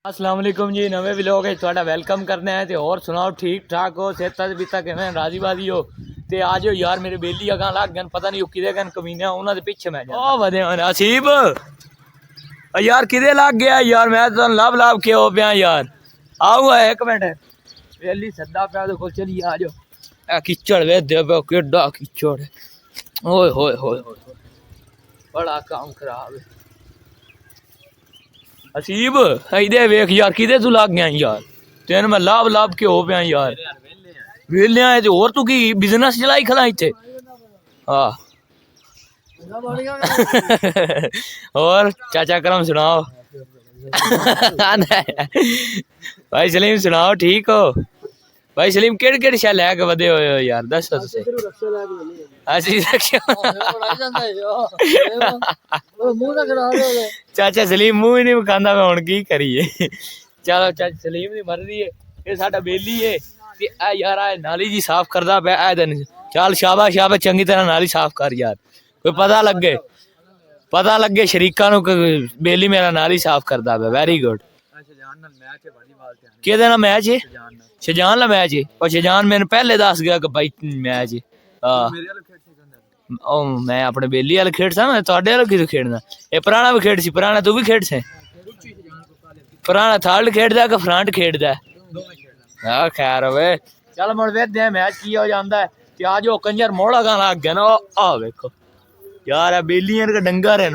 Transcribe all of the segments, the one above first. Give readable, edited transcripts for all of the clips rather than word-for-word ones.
अस्सलाम वालेकुम जी, नवे व्लॉग है ਤੁਹਾਡਾ ਵੈਲਕਮ ਕਰਨਾ ਹੈ ਤੇ ਹੋਰ ਸੁਣਾਓ ਠੀਕ ਠਾਕ ਹੋ ਸਿਹਤਾਂ ਵੀ ਤਾਂ ਕਿਵੇਂ ਰਾਜੀ ਬਾਜੀ ਹੋ ਤੇ ਆ ਜਾਓ ਯਾਰ ਮੇਰੇ ਬੇਲੀ ਅਗਾਂ ਲੱਗ ਗਏ ਪਤਾ ਨਹੀਂ ਉਹ ਕਿਹਦੇ ਗਨ ਕਮੀਨਾ ਉਹਨਾਂ ਦੇ ਪਿੱਛੇ ਮੈਂ ਜਾ ਉਹ ਵਧਿਆ ਨਸੀਬ ਯਾਰ ਕਿਹਦੇ ਲੱਗ ਗਿਆ ਯਾਰ ਮੈਂ ਤਾਂ ਲੱਭ ਲੱਭ ਕੇ ਹੋ ਪਿਆ ਯਾਰ ਆਓ ਇੱਕ ਮਿੰਟ ਬੇਲੀ ਸੱਦਾ ਪਿਆ ਦੇ ਕੋਲ ਚਲੀ ਆ ਜਾਓ ਇਹ ਕਿਚੜ ਵੇ ਦੇ ਕਿੱਡਾ ਕਿਚੜ ਓਏ ਹੋਏ ਹੋਏ ਬੜਾ ਕੰਮ ਖਰਾਬ ਹੈ असीब इधे वेख यार कि तू लग गया यार तेन मैं लाभ लाभ के हो पाया यार वेले आए तो और तू की बिजनेस चलाई खड़ा इतने हाँ और चाचा करम सुनाओ भाई सलीम सुनाओ ठीक हो भाई सलीम केड़ी शा लैके वधे होए हो यार दस चाचा सलीम मुंह ही नहीं विखांदा मैं हुण की करिए चलो चाचा सलीम दी मर्जी है ये साडा बेली है ते आ यार आ नाली जी साफ करदा पे आ दिन चल शाबाश शाबाश चंगी तरह नाली साफ कर यार कोई पता लगे शरीका नु बेली मेरा नाली साफ करदा पे वेरी गुड किहदे नाल मैच है शजान ला मैच है और शजान मैंने पहले दस गया कि भाई मैच है ओ मैं अपने बेली वाल खेड सा मैं तुहाडे वाल किदों खेडना ये पुराना भी खेड सी पुराना तू भी खेड से पुराना थर्ड खेडदा कि फ्रंट खेडदा हां खैर होवे चल मुड़ वेखदे हैं मैच की हो जांदा है ते आ जो कंजर मोड़ा गां लग गया ना आ वेखो यार आ बेलियां के डंगर हैं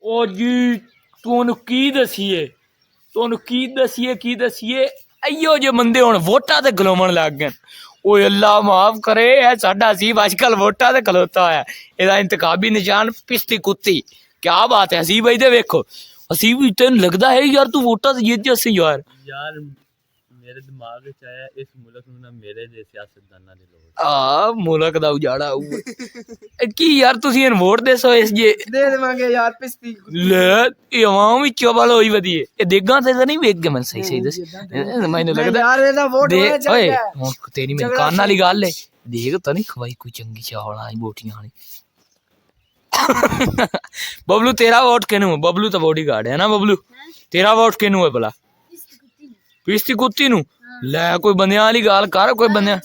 ओ जी तूनु की दसीए अयो जे बंदे हुण वोटां ते गलोमण लग गए ओए अल्लाह माफ करे है साडा असीब आजकल वोटां ते खलोता है एदा इंतखाबी निशान पिस्ती कुत्ती क्या बात है असीब इधर देखो असीब तेन लगदा है यार तू वोटां ते जीत जैसे यार मेरे दिमाग विच आया इस मुल्क नूं ना मेरे जे सियासतदानां दी लोड़ मुल्क दा उजाड़ा आऊगा की यार तुसीं इन वोट देसो इस जे दे देवांगे यार पिस्ती ले ये आवाम विच चबल होई वदी ए देगां ते नहीं वेख के मन सही दस मैनूं लगदा यार एदा वोट होना चाहिए हुण तेरी मेरी कान वाली गल है देख तो नहीं खवाई कोई चंगी चावल आई बोटियां वाली बबलू तेरा वोट किनू बबलू तो बॉडीगार्ड है ना बबलू तेरा वोट किनू है भला पिस्ती कुत्ती नू ले कोई बंदियां वाली गल कर कोई बंदियां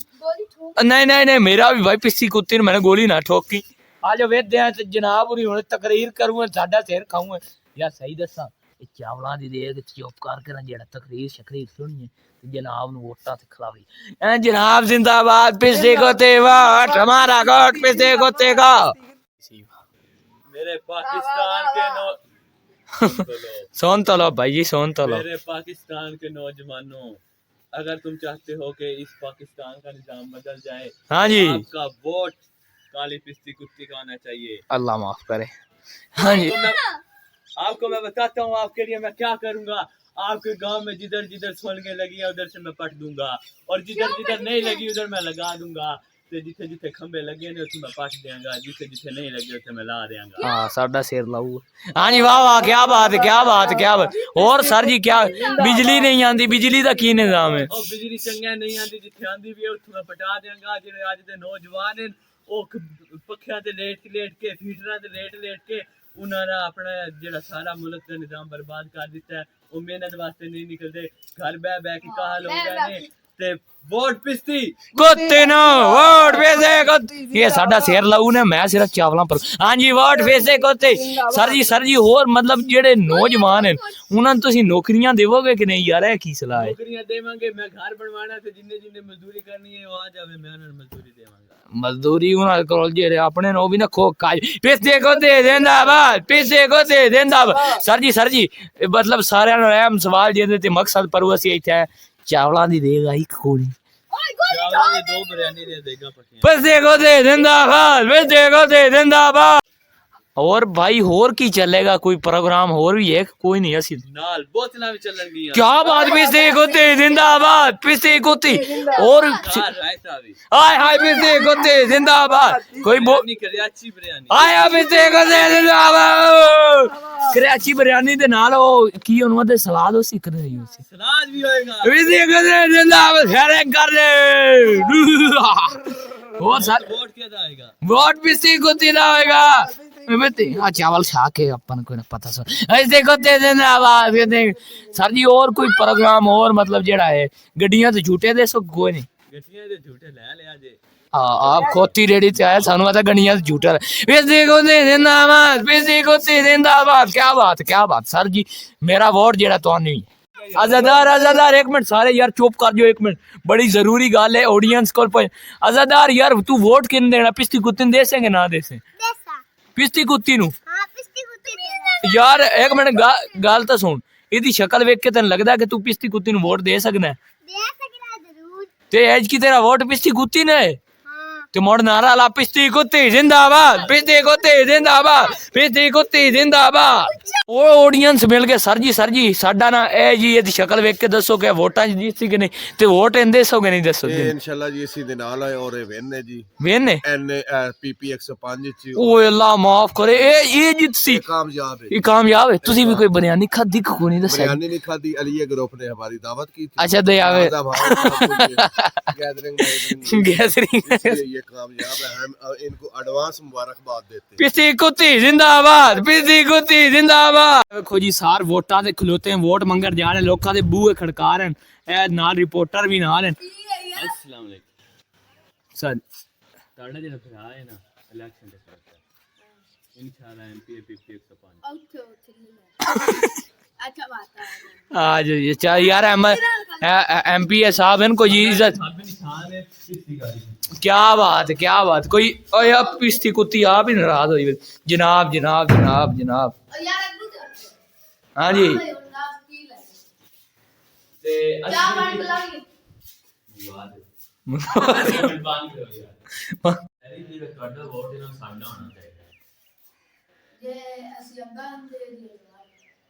नहीं मेरा भी भाई पिस्ती कुत्ती मैंने गोली ना ठोकी आज वेदे हैं जनाब हुणी हुण तकरीर करूंगा साडा सिर खाऊंगा यार सही दसा चावलां दी देग चुप करके ना जेड़ा तकरीर शकरीर सुनिए जनाब नु वोटां ते खिलावी जनाब जिंदाबाद पिस्ती कुत्ती वोट हमारा वोट पिस्ती कुत्ती का मेरे पाकिस्तान के सोन तो लो भाई जी सोन तो लो मेरे पाकिस्तान के नौजवानों अगर तुम चाहते हो कि इस पाकिस्तान का निजाम बदल जाए हाँ जी आपका वोट काली पिस्ती कुत्ती का आना चाहिए अल्लाह माफ करे हाँ जी आपको मैं बताता हूँ आपके लिए मैं क्या करूँगा आपके गांव में जिधर जिधर सोलंगे लगी है उधर से मैं पट दूंगा और जिधर जिधर नहीं लगी उधर मैं लगा दूंगा ते जिथे जिथे खंबे लगे ने उसे मैं पट देंगा जिथे जिथे नहीं लगे उसे मैं ला देंगा हां साडा सिर लाऊ हां जी वाह वाह क्या बात और सर जी क्या बिजली नहीं आंदी बिजली दा की निजाम है ओ बिजली चंगा नहीं आंदी जिथे आंदी भी उसे मैं पटा देंगा जेड़े आज दे नौजवान हैं ओ पखियां ते लेट के फीटरां ते लेट के उन्होंने अपना जेड़ा सारा मुल्क का निजाम बर्बाद कर दिता है वो मेहनत वास्ते नहीं निकलते घर बह के कहा लोग ने ते वोट पिस्ती कुत्ते नो वोट पैसे कुत्ते ये साडा शेर लाऊ ने मैं सिर्फ चावलां पर हां जी वोट पैसे कुत्ते सर जी और मतलब जेड़े नौजवान हैं उन्हां नु तुसी नौकरियां देवोगे कि नहीं यार है की सलाह है नौकरियां देवांगे मैं घर बनवाना ते जिन्ने मजदूरी करनी है वो आ जावे मैं उन्हां मजदूरी देवांगा मजदूरी उन्हां कोल जेड़े अपने नो भी ना खो पैसे कुत्ते जिंदाबाद सर जी मतलब सारे नु अहम सवाल जेदे ते मकसद पर असी इत्थे चावलां दी देगा ही कोनी चावलां दी दो बिरयानी दे देगा पैसे को दे जिंदाबाद और भाई होर की चलेगा कोई प्रोग्राम होर भी है कोई नहीं असी नाल बोतलां भी चलणगी क्या बात पिस्ती कुत्ती जिंदाबाद पिस्ती कुत्ती और हाय पिस्ती कुत्ती जिंदाबाद कोई कराची बिरयानी आया पिस्ती कुत्ती जिंदाबाद कराची बिरयानी दे नाल ओ की उनवा दे सलाद हो सिक रही हो सलाद भी होएगा पिस्ती कुत्ती जिंदाबाद खैर कर ले और सर वोट क्या आएगा वोट पिस्ती कुत्ती दा होएगा हाँ चावल छा के अपन को पता सो ऐसे को दे देना आवाज ये देख सर जी और कोई प्रोग्राम और मतलब जेड़ा है गड्डियां तो झूठे दे सो कोई नहीं गड्डियां ते झूठे ले ले आज हाँ आप खोती रेडी से आए सानू पता गड्डियां तो झूठा ऐसे को दे देना आवाज ऐसे को दे देना आवाज क्या बात सर जी मेरा वोट जेड़ा तो नहीं आजादार एक मिनट सारे यार चुप कर जो एक मिनट बड़ी जरूरी गल है ऑडियंस को आजादार यार तू वोट किन देना पिस्ती कुत्ती दे सेंगे ना दे से पिस्ती कुत्ती नु यार एक मिनट गल तो सुन इदी शक्ल वेख के तेन लगदा कि तू पिस्ती कुत्ती नु वोट दे सकना ते एज की तेरा वोट पिस्ती कुत्ती ने ते मोड़ नारा ला पिस्ती कुत्ती जिंदाबाद पिस्ती कुत्ती जिंदाबाद पिस्ती कुत्ती जिंदाबाद ओ ऑडियंस मिल गए सर जी साडा ना ए जी इहदी शक्ल वेख के दसो कि वोटां च जीती कि नहीं ते वोट इंदे सोगे नहीं दसो ये इंशाल्लाह जी इसी दे नाल है और विन है जी विन है एन पीपी 105 च ओ अल्लाह माफ करे ए जीतसी कामयाब है तुसी भी कोई बयानी खादी को नहीं दसया बयानी नहीं खादी अली ग्रुप ने हमारी दावत की थी अच्छा दयावे गैदरिंग ये कामयाब है हम इनको एडवांस मुबारकबाद देते हैं पिस्ती कुत्ती जिंदाबाद पिस्ती कुत्ती जिंदाबाद देखो जी सार वोटां ते खलोते हैं वोट मंगण जा रहे लोकां दे बूहे खड़का रहे हैं ए नाल रिपोर्टर भी नाल हैं अस्सलाम वालेकुम सर ताड़ा जेड़ा फिर आए ना इलेक्शन दे इंशाल्लाह एमपी पीपी 105 अच्छा बात है आज ये चार यार एमपी साहब इनको जी इज्जत क्या बात कोई ओ यार पिस्ती कुत्ती आप ही नाराज हो जनाब हाँ जी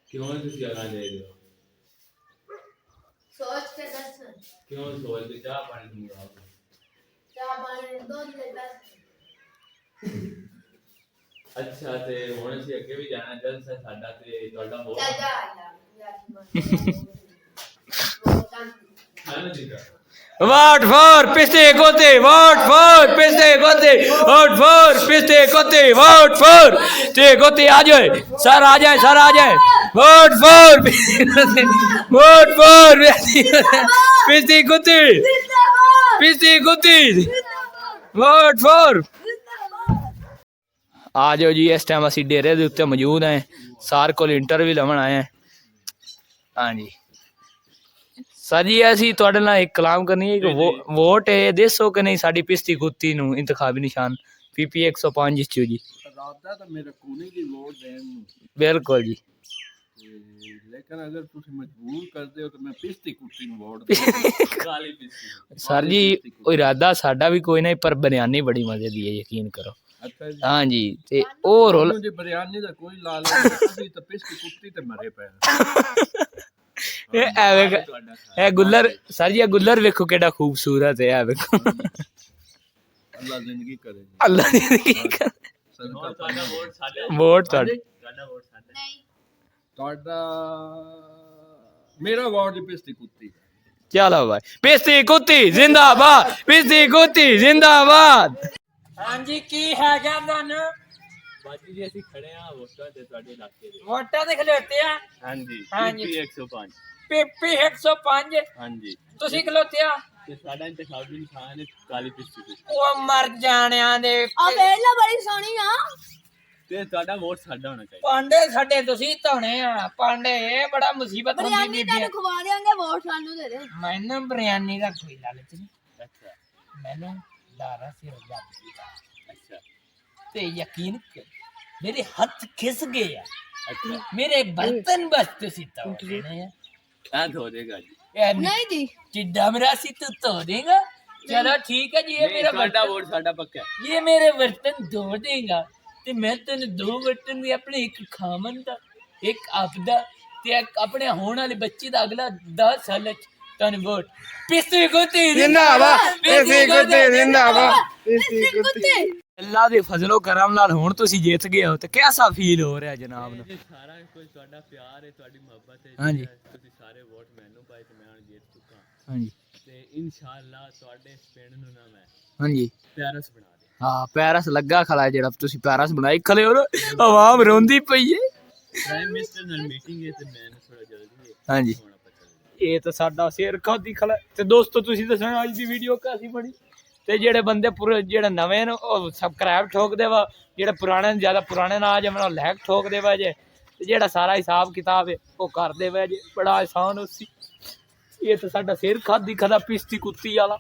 क्यों ਤੁਸੀਂ ਅਗਾ ਦੇ ਰਹੇ ਹੋ सोच के दस क्यों सोच के चाह पानी मंगाओ चाह पानी दो ले बस अच्छा ते ਹੁਣ ਅਸੀਂ ਅੱਗੇ ਵੀ ਜਾਣਾ ਜਲਸਾ ਸਾਡਾ ਤੇ ਤੁਹਾਡਾ ਬਹੁਤ जा ਖਾਣਾ ਦਿੱਤਾ वोट फॉर पिस्ते कोते वोट फॉर पिस्ते कोते वोट फॉर पिस्ते कोते वोट फॉर ते कोते आ जाए वोट फॉर वोट फॉर पिस्ते कोते वोट फॉर आ जाओ जी इस टाइम असी डेरे दे उत्ते मौजूद हैं सार को इंटरव्यू लवन आए हैं हाँ जी सर जी ਅਸੀਂ ਤੁਹਾਡੇ ਨਾਲ ਇੱਕ ਕਲਾਮ ਕਰਨੀ ਹੈ ਕਿ ਵੋਟ ਹੈ ਦੱਸੋ ਕਿ ਨਹੀਂ ਸਾਡੀ ਪਿਸਤੀ ਕੁੱਤੀ ਨੂੰ ਇੰਤਖਾਬੀ ਨਿਸ਼ਾਨ ਪੀਪੀ 105 ਚ ਜੀ ਰਾਦਾ ਤਾਂ ਮੇਰੇ ਕੋਨੇ ਦੀ ਵੋਟ ਦੇਣ ਨੂੰ ਬਿਲਕੁਲ ਜੀ ਲੇਕਿਨ ਅਗਰ ਤੁਸੀਂ ਮਜਬੂਰ ਕਰਦੇ ਹੋ ਤਾਂ ਮੈਂ ਪਿਸਤੀ ਕੁੱਤੀ ਨੂੰ ਵੋਟ ਕਾਲੀ ਪਿਸਤੀ ਸਰ ਜੀ ਉਹ ਇਰਾਦਾ ਸਾਡਾ ਵੀ ਕੋਈ ਨਹੀਂ ਪਰ ਬਿਰਿਆਨੀ ਬੜੀ ਮਜ਼ੇ ਦੀ ਹੈ ਯਕੀਨ ਕਰੋ ਅੱਛਾ ਜੀ हाँ जी ते ओ रोल ਜੇ ਬਿਰਿਆਨੀ ਦਾ ਕੋਈ ਲਾਲ ਅਸੀਂ ਤਾਂ ਪਿਸਤੀ ਕੁੱਤੀ ਤੇ ਮਰੇ ਪਏ ए गुल्लर सर जी गुल्लर वेखो केड़ा खूबसूरत है वेखो अल्लाह जिंदगी करे अल्लाह जिंदगी करे ਤੁਹਾਡਾ ਵੋਟ ਸਾਡਾ वोट ਤੁਹਾਡਾ ਵੋਟ ਸਾਡਾ नहीं ਤੁਹਾਡਾ ਮੇਰਾ ਵੋਟ ਪਿਸਤੀ ਕੁੱਤੀ चलो भाई पिस्ती कुत्ती जिंदाबाद हाँ जी की है क्या ਤੁਹਾਨੂੰ ਬਾਜੀ ਜੀ ਅਸੀਂ ਖੜੇ ਆ ਵੋਟਾਂ ਤੇ ਤੁਹਾਡੇ ਇਲਾਕੇ ਦੇ ਵੋਟਾਂ ਤੇ ਖਲੋਤੇ ਆ ਹਾਂਜੀ ਹਾਂਜੀ। ਪੀਪੀ 105 ਪੀਪੀ 105 ਹਾਂਜੀ ਤੁਸੀਂ ਖਲੋਤੇ ਆ ਤੇ ਸਾਡਾ ਇੰਤਖਾਬੀ ਨਿਸ਼ਾਨ ਹੈ ਕਾਲੀ ਪਿਸਤੀ ਉਹ ਮਰ ਜਾਣਿਆਂ ਦੇ अबेला बड़ी सोनी हां ਤੇ ਤੁਹਾਡਾ ਵੋਟ ਸਾਡਾ ਹੋਣਾ ਚਾਹੀਦਾ ਪਾਂਡੇ ਸਾਡੇ ਤੁਸੀਂ ਧੋਣੇ ਆ ਪਾਂਡੇ ਇਹ ਬੜਾ ਮੁਸੀਬਤ ਹੁੰਦੀ बिरयानी ਬੀਬੀ तेन खवा देंगे वोट सानू दे दे ਮੈਨੂੰ ਬਿਰਿਆਨੀ ਦਾ ਕੋਈ ਲਾਲਚ ਨਹੀਂ ਅੱਛਾ ਮੈਨੂੰ ਲਾਰਾ ਸੀ ਰੱਜਾ ਅੱਛਾ ਤੇ ਯਕੀਨ ਕਰ ਮੇਰੇ ਹੱਥ ਖਿਸ ਗਏ ਆ ਅੱਛਾ ਮੇਰੇ ਬਰਤਨ ਬਸ ਤੁਸੀਂ ਧੋਣੇ ਆ ਆ ਧੋ ਦੇਗਾ ਜੀ नहीं जी जिद्दा मेरा सी तू धो देगा चलो ठीक है जी ये मेरा ਤੁਹਾਡਾ बर्तन ਵੋਟ ਸਾਡਾ ਪੱਕਾ ਹੈ ये मेरे बर्तन धो देगा ते मैं तेन दो बर्तन भी अपने एक खामन दा एक आपदा ते एक अपने होने वाले बच्चे दा अगला 10 साल तन वोट पिस्ती कुत्ती जिंदाबाद पिस्ती कुत्ती जिंदाबाद पिस्ती कुत्ते अल्लाह दे फजलो करम नाल हुण तुसी जीत गए हो ते कैसा फील हो रहा जनाब नु ਜੀ ਸਾਰਾ ਕੋਈ ਤੁਹਾਡਾ ਪਿਆਰ ਹੈ ਤੁਹਾਡੀ ਮੁਹੱਬਤ ਹੈ ਹਾਂਜੀ। ਤੁਸੀਂ ਸਾਰੇ ਵੋਟ ਮੈਨੂੰ ਪਾਏ ਤੇ ਮੈਂ ਹੁਣ ਜਿੱਤ ਚੁੱਕਾ हां जी ਤੇ ਇਨਸ਼ਾਅੱਲਾ ਤੁਹਾਡੇ ਇਸ ਪਿੰਡ ਨੂੰ ਨਾ ਮੈਂ हां जी ਪਿਆਰਸ ਬਣਾ ਦੇ ਹਾਂ ਪੈਰਸ ਲੱਗਾ ਖਲਾ ਜਿਹੜਾ ਤੁਸੀਂ ਪੈਰਸ ਬਣਾਈ ਖਲੇ ਹੋ ਆਵਾਮ ਰੋਂਦੀ ਪਈ ਏ ਪ੍ਰਾਈਮ ਮਿਨਿਸਟਰ ਨਾਲ ਮੀਟਿੰਗ ਹੈ ਤੇ ਮੈਂ ਥੋੜਾ ਜਲਦੀ ਹਾਂਜੀ ਇਹ ਤਾਂ ਸਾਡਾ ਸਿਰ ਖਾਦੀ ਖਲਾ ਤੇ ਦੋਸਤੋ ਤੁਸੀਂ ਦੱਸਣਾ ਅੱਜ ਦੀ ਵੀਡੀਓ ਕਾਸੀ ਬਣੀ ਤੇ ਜਿਹੜੇ ਬੰਦੇ ਜਿਹੜੇ ਨਵੇਂ ਨੇ ਉਹ ਸਬਸਕ੍ਰਾਈਬ ਠੋਕਦੇ ਵਾ ਜਿਹੜੇ ਪੁਰਾਣੇ ਜ਼ਿਆਦਾ ਪੁਰਾਣੇ ਨਾ ਜੇ ਮੈਨੂੰ ਲਾਈਕ ਠੋਕਦੇ ਵਾ ਜੇ ਤੇ ਜਿਹੜਾ ਸਾਰਾ ਹਿਸਾਬ ਕਿਤਾਬ ਹੈ ਉਹ ਕਰਦੇ ਵਾ ਜੇ ਬੜਾ ਆਸਾਨ ਹੋਸੀ ਇਹ ਤਾਂ ਸਾਡਾ ਸਿਰ ਖਾਦੀ ਖਲਾ ਪਿਸਤੀ ਕੁੱਤੀ ਵਾਲਾ